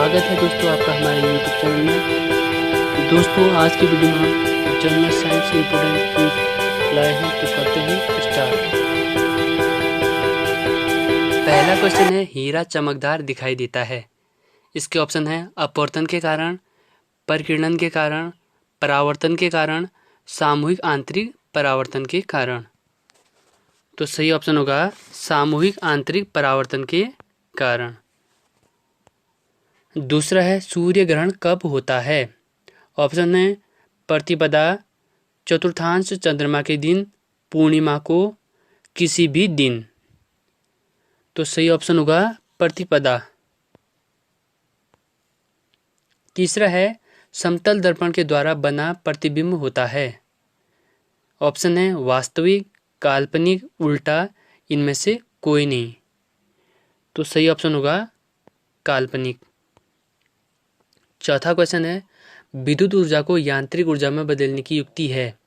स्वागत है दोस्तों आपका हमारे YouTube चैनल में। दोस्तों आज की वीडियो में हम जनरल साइंस इम्पोर्टेंट क्विज लाए हैं, तो करते हैं स्टार्ट। पहला क्वेश्चन है, हीरा चमकदार दिखाई देता है। इसके ऑप्शन है अपवर्तन के कारण, परिकिरणन के कारण, परावर्तन के कारण, सामूहिक आंतरिक परावर्तन के कारण। तो सही ऑप्शन होगा सामूहिक आंतरिक परावर्तन के कारण। दूसरा है, सूर्य ग्रहण कब होता है। ऑप्शन है प्रतिपदा, चतुर्थांश चंद्रमा के दिन, पूर्णिमा को, किसी भी दिन। तो सही ऑप्शन होगा प्रतिपदा। तीसरा है, समतल दर्पण के द्वारा बना प्रतिबिंब होता है। ऑप्शन है वास्तविक, काल्पनिक, उल्टा, इनमें से कोई नहीं। तो सही ऑप्शन होगा काल्पनिक। चौथा क्वेश्चन है, विद्युत ऊर्जा को यांत्रिक ऊर्जा में बदलने की युक्ति है।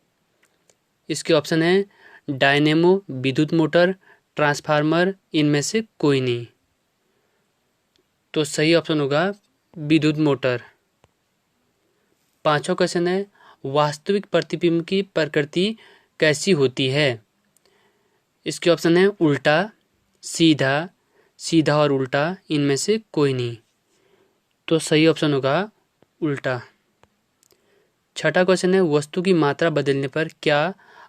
इसके ऑप्शन है डायनेमो, विद्युत मोटर, ट्रांसफार्मर, इनमें से कोई नहीं। तो सही ऑप्शन होगा विद्युत मोटर। पांचवा क्वेश्चन है, वास्तविक प्रतिबिंब की प्रकृति कैसी होती है। इसके ऑप्शन है उल्टा, सीधा, सीधा और उल्टा, इनमें से कोई नहीं। तो सही ऑप्शन होगा उल्टा। छठा क्वेश्चन है, वस्तु की मात्रा बदलने पर क्या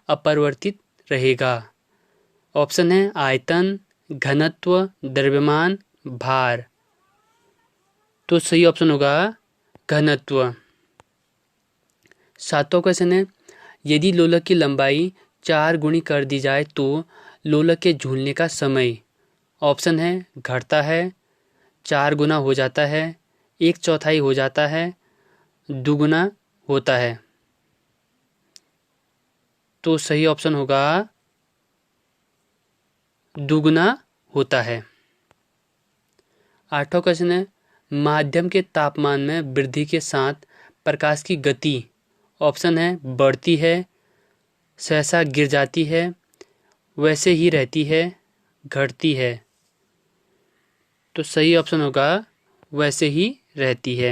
अपरिवर्तित रहेगा। ऑप्शन है आयतन, घनत्व, द्रव्यमान, भार। तो सही ऑप्शन होगा घनत्व। सातवां क्वेश्चन है, यदि लोलक की लंबाई 4 गुनी कर दी जाए तो लोलक के झूलने का समय। ऑप्शन है घटता है, 4 गुना हो जाता है, 1/4 हो जाता है, 2 गुना होता है। तो सही ऑप्शन होगा 2 गुना होता है। आठवां क्वेश्चन है, माध्यम के तापमान में वृद्धि के साथ प्रकाश की गति। ऑप्शन है बढ़ती है, सहसा गिर जाती है, वैसे ही रहती है, घटती है। तो सही ऑप्शन होगा वैसे ही रहती है।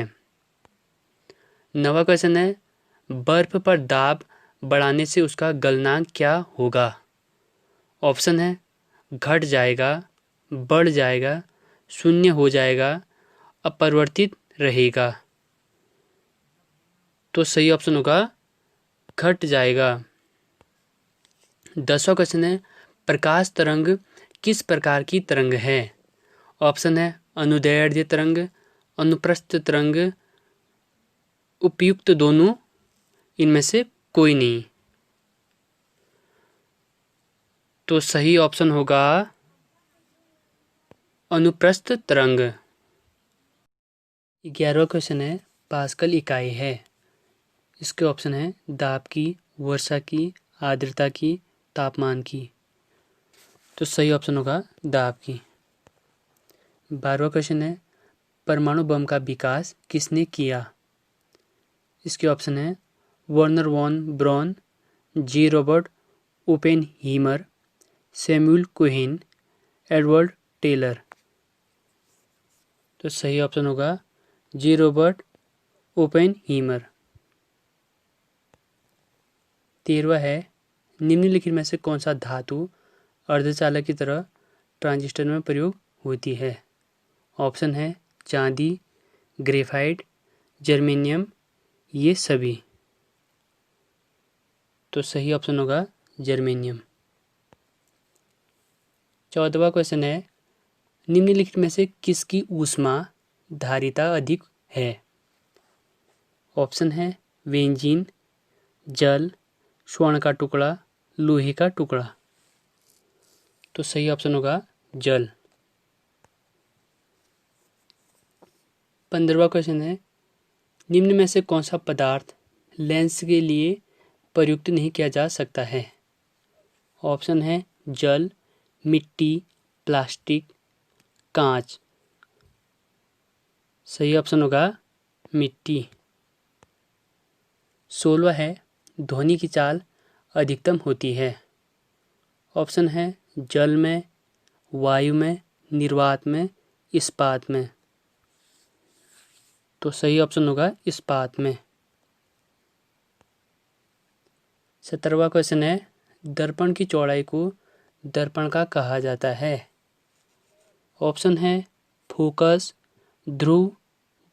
नवा क्वेश्चन है, बर्फ पर दाब बढ़ाने से उसका गलनांक क्या होगा। ऑप्शन है घट जाएगा, बढ़ जाएगा, शून्य हो जाएगा, अपरिवर्तित रहेगा। तो सही ऑप्शन होगा घट जाएगा। 10वां क्वेश्चन है, प्रकाश तरंग किस प्रकार की तरंग है। ऑप्शन है अनुदैर्ध्य तरंग, अनुप्रस्थ तरंग, उपयुक्त दोनों, इनमें से कोई नहीं। तो सही ऑप्शन होगा अनुप्रस्थ तरंग। 11वां क्वेश्चन है, पास्कल इकाई है। इसके ऑप्शन है दाब की, वर्षा की, आर्द्रता की, तापमान की। तो सही ऑप्शन होगा दाब की। 12वां क्वेश्चन है, परमाणु बम का विकास किसने किया। इसके ऑप्शन है Wernher von Braun, J Robert Oppenheimer, Samuel Cohen, Edward Teller. तो सही ऑप्शन होगा जी रॉबर्ट ओपेनहीमर। 13वां है, निम्नलिखित में से कौन सा धातु अर्धचालक की तरह ट्रांजिस्टर में प्रयोग होती है। ऑप्शन है चांदी, ग्रेफाइट, जर्मेनियम, ये सभी। तो सही ऑप्शन होगा जर्मेनियम। 14वां क्वेश्चन है, निम्नलिखित में से किसकी ऊष्मा धारिता अधिक है। ऑप्शन है बेंजीन, जल, स्वर्ण का टुकड़ा, लोहे का टुकड़ा। तो सही ऑप्शन होगा जल। 15वां क्वेश्चन है, निम्न में से कौन सा पदार्थ लेंस के लिए प्रयुक्त नहीं किया जा सकता है। ऑप्शन है जल, मिट्टी, प्लास्टिक, कांच। सही ऑप्शन होगा मिट्टी। 16वां है, ध्वनि की चाल अधिकतम होती है। ऑप्शन है जल में, वायु में, निर्वात में, इस्पात में। तो सही ऑप्शन होगा इस्पात में। 17वां क्वेश्चन है, दर्पण की चौड़ाई को दर्पण का कहा जाता है। ऑप्शन है फोकस, ध्रुव,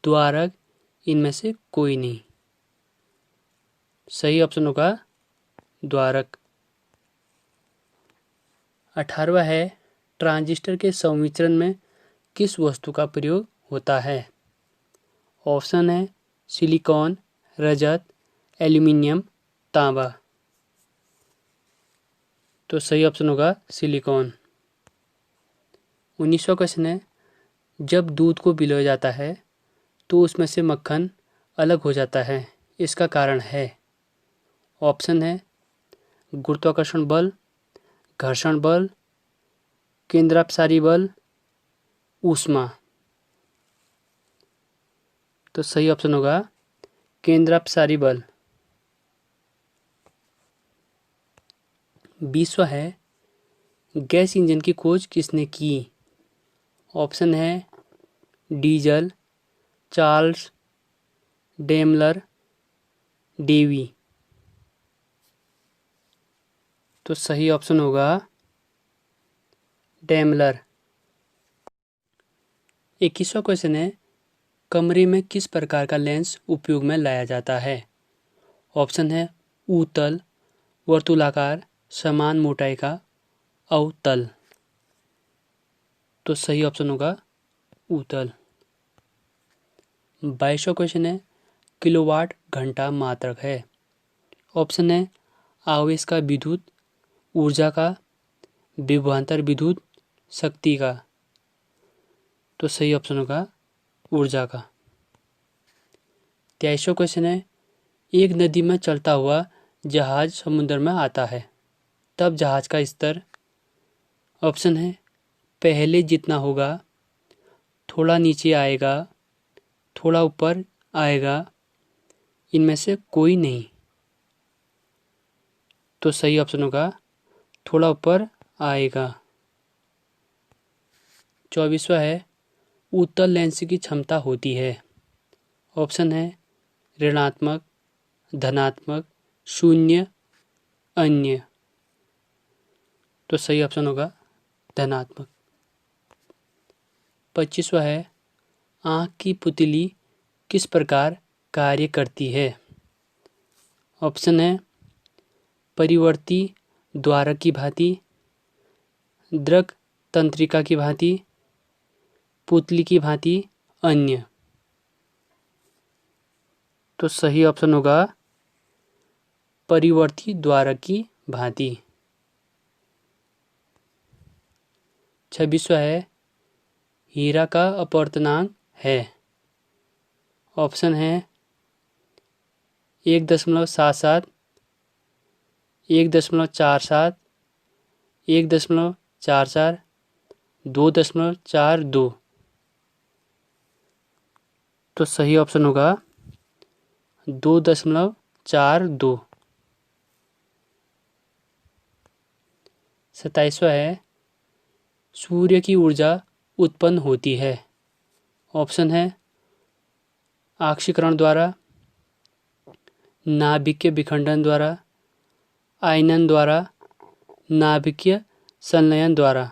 द्वारक, इनमें से कोई नहीं। सही ऑप्शन होगा द्वारक। 18वां है, ट्रांजिस्टर के संवितरण में किस वस्तु का प्रयोग होता है। ऑप्शन है सिलिकॉन, रजत, एल्यूमिनियम, तांबा। तो सही ऑप्शन होगा सिलिकॉन। 19वां क्वेश्चन है, जब दूध को पिलाया जाता है तो उसमें से मक्खन अलग हो जाता है, इसका कारण है। ऑप्शन है गुरुत्वाकर्षण बल, घर्षण बल, केंद्रापसारी बल, ऊष्मा। तो सही ऑप्शन होगा केंद्रापसारी बल। 20वां है, गैस इंजन की खोज किसने की। ऑप्शन है डीजल, चार्ल्स, डेमलर, डेवी। तो सही ऑप्शन होगा डेमलर। 21वां क्वेश्चन है, कमरे में किस प्रकार का लेंस उपयोग में लाया जाता है। ऑप्शन है उत्तल, वर्तुलाकार, समान मोटाई का, अवतल। तो सही ऑप्शन होगा उत्तल। 22वां क्वेश्चन है, किलोवाट घंटा मात्रक है। ऑप्शन है आवेश का, विद्युत ऊर्जा का, विभवांतर विद्युत शक्ति का। तो सही ऑप्शन होगा ऊर्जा का। 23वां क्वेश्चन है, एक नदी में चलता हुआ जहाज समुद्र में आता है, तब जहाज का स्तर। ऑप्शन है पहले जितना होगा, थोड़ा नीचे आएगा, थोड़ा ऊपर आएगा, इनमें से कोई नहीं। तो सही ऑप्शन होगा थोड़ा ऊपर आएगा। 24वां है, उत्तल लेंस की क्षमता होती है। ऑप्शन है ऋणात्मक, धनात्मक, शून्य, अन्य। तो सही ऑप्शन होगा धनात्मक। 25वां है, आँख की पुतली किस प्रकार कार्य करती है। ऑप्शन है परिवर्ती द्वारक की भांति, दृक तंत्रिका की भांति, पुतली की भांति, अन्य। तो सही ऑप्शन होगा परिवर्ती द्वारक की भांति। 26वां है, हीरा का अपवर्तनांक है। ऑप्शन है 1.77, 1.47, 1.44, 2.42। तो सही ऑप्शन होगा 2.42। 27वां है, सूर्य की ऊर्जा उत्पन्न होती है। ऑप्शन है आक्सीकरण द्वारा, नाभिकीय विखंडन द्वारा, आयनन द्वारा, नाभिकीय संलयन द्वारा।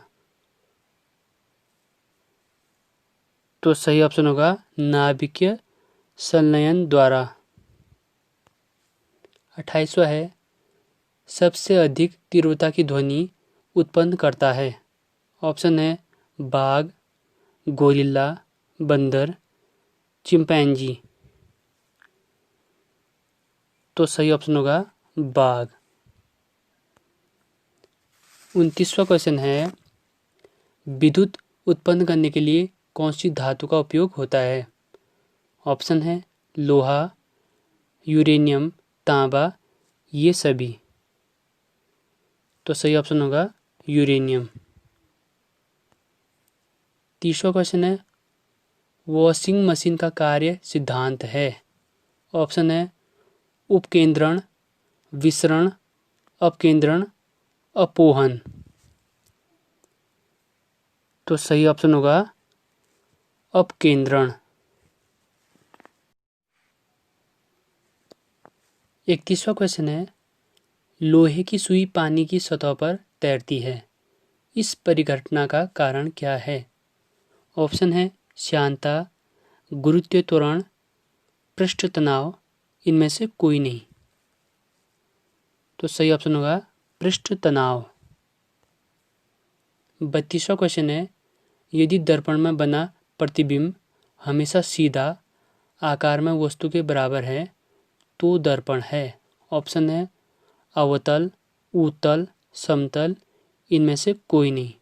तो सही ऑप्शन होगा नाभिकीय संलयन द्वारा। 28वां है, सबसे अधिक तीव्रता की ध्वनि उत्पन्न करता है। ऑप्शन है बाघ, गोरिल्ला, बंदर, चिंपैंजी। तो सही ऑप्शन होगा बाघ। 29वां क्वेश्चन है, विद्युत उत्पन्न करने के लिए कौन सी धातु का उपयोग होता है। ऑप्शन है लोहा, यूरेनियम, तांबा, ये सभी। तो सही ऑप्शन होगा यूरेनियम। 30वां क्वेश्चन है, वॉशिंग मशीन का कार्य सिद्धांत है। ऑप्शन है उपकेंद्रण, विसरण, अपकेंद्रण, अपोहन। तो सही ऑप्शन होगा अपकेंद्रण। 31वां क्वेश्चन है, लोहे की सुई पानी की सतह पर तैरती है, इस परिघटना का कारण क्या है? ऑप्शन है श्यानता, गुरुत्वीय त्वरण, पृष्ठ तनाव, इनमें से कोई नहीं। तो सही ऑप्शन होगा पृष्ठ तनाव। 32वां क्वेश्चन है, यदि दर्पण में बना प्रतिबिंब हमेशा सीधा आकार में वस्तु के बराबर है तो दर्पण है। ऑप्शन है अवतल, उत्तल, समतल, इनमें से कोई नहीं।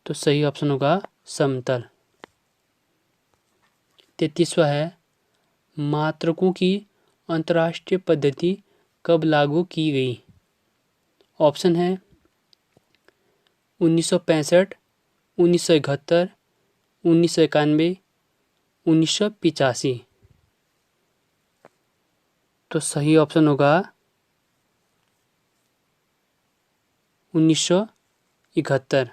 तो सही ऑप्शन होगा समतल। 33वां है, मात्रकों की अंतर्राष्ट्रीय पद्धति कब लागू की गई? ऑप्शन है 1965, 1971, 1991, 1985। तो सही ऑप्शन होगा 1971।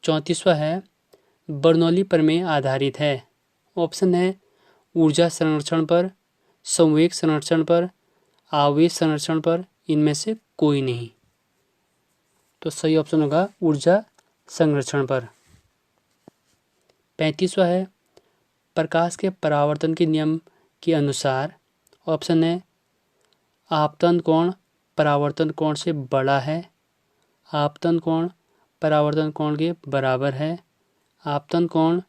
34वां है, बर्नौली प्रमेय आधारित है। ऑप्शन है ऊर्जा संरक्षण पर, संवेग संरक्षण पर, आवेश संरक्षण पर, इनमें से कोई नहीं। तो सही ऑप्शन होगा ऊर्जा संरक्षण पर। 35वां है, प्रकाश के परावर्तन के नियम के अनुसार। ऑप्शन है आपतन कोण परावर्तन कोण से बड़ा है, आपतन कोण परावर्तन कोण के बराबर है, आपतन कोण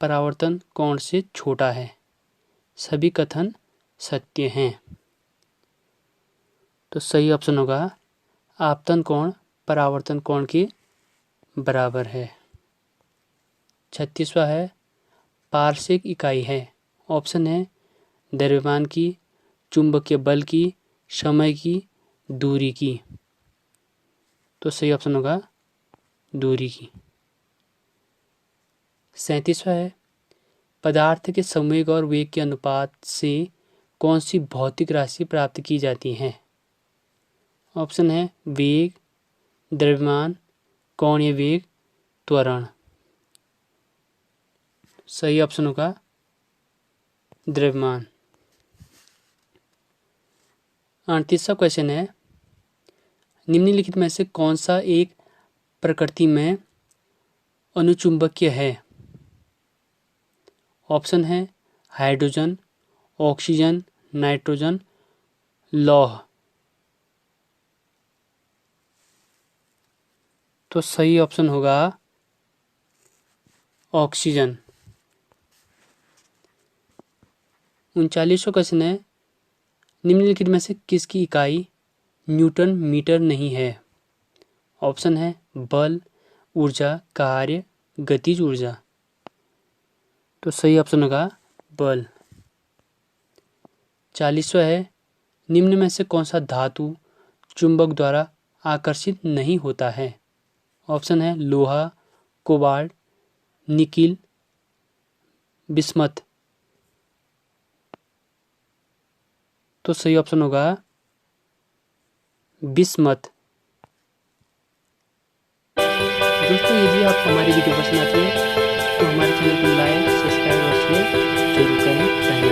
परावर्तन कोण से छोटा है। सभी कथन सत्य हैं। तो सही ऑप्शन होगा आपतन कोण परावर्तन कोण के बराबर है। 36वां है, पारसिक इकाई है। ऑप्शन है द्रव्यमान की, चुंबकीय बल की, समय की, दूरी की। तो सही ऑप्शन होगा दूरी की। 37वां है, पदार्थ के संवेग और वेग के अनुपात से कौन सी भौतिक राशि प्राप्त की जाती है? ऑप्शन है वेग, द्रव्यमान, कोणीय वेग, त्वरण। सही ऑप्शन होगा द्रव्यमान। 38वां क्वेश्चन है, निम्नलिखित में से कौन सा एक प्रकृति में अनुचुंबकीय है? ऑप्शन है हाइड्रोजन, ऑक्सीजन, नाइट्रोजन, लौह। तो सही ऑप्शन होगा ऑक्सीजन। 39वां क्वेश्चन है, निम्नलिखित में से किसकी इकाई न्यूटन मीटर नहीं है? ऑप्शन है बल, ऊर्जा, कार्य, गतिज ऊर्जा। तो सही ऑप्शन होगा बल। 40वां है, निम्न में से कौन सा धातु चुंबक द्वारा आकर्षित नहीं होता है? ऑप्शन है लोहा, कोबाल्ट, निकिल, बिस्मथ। तो सही ऑप्शन होगा बिस्मथ। दोस्तों यदि आप हमारी वीडियो पसंद आती है तो हमारे चैनल को लाइक, सब्सक्राइब और शेयर जरूर करें। धन्यवाद।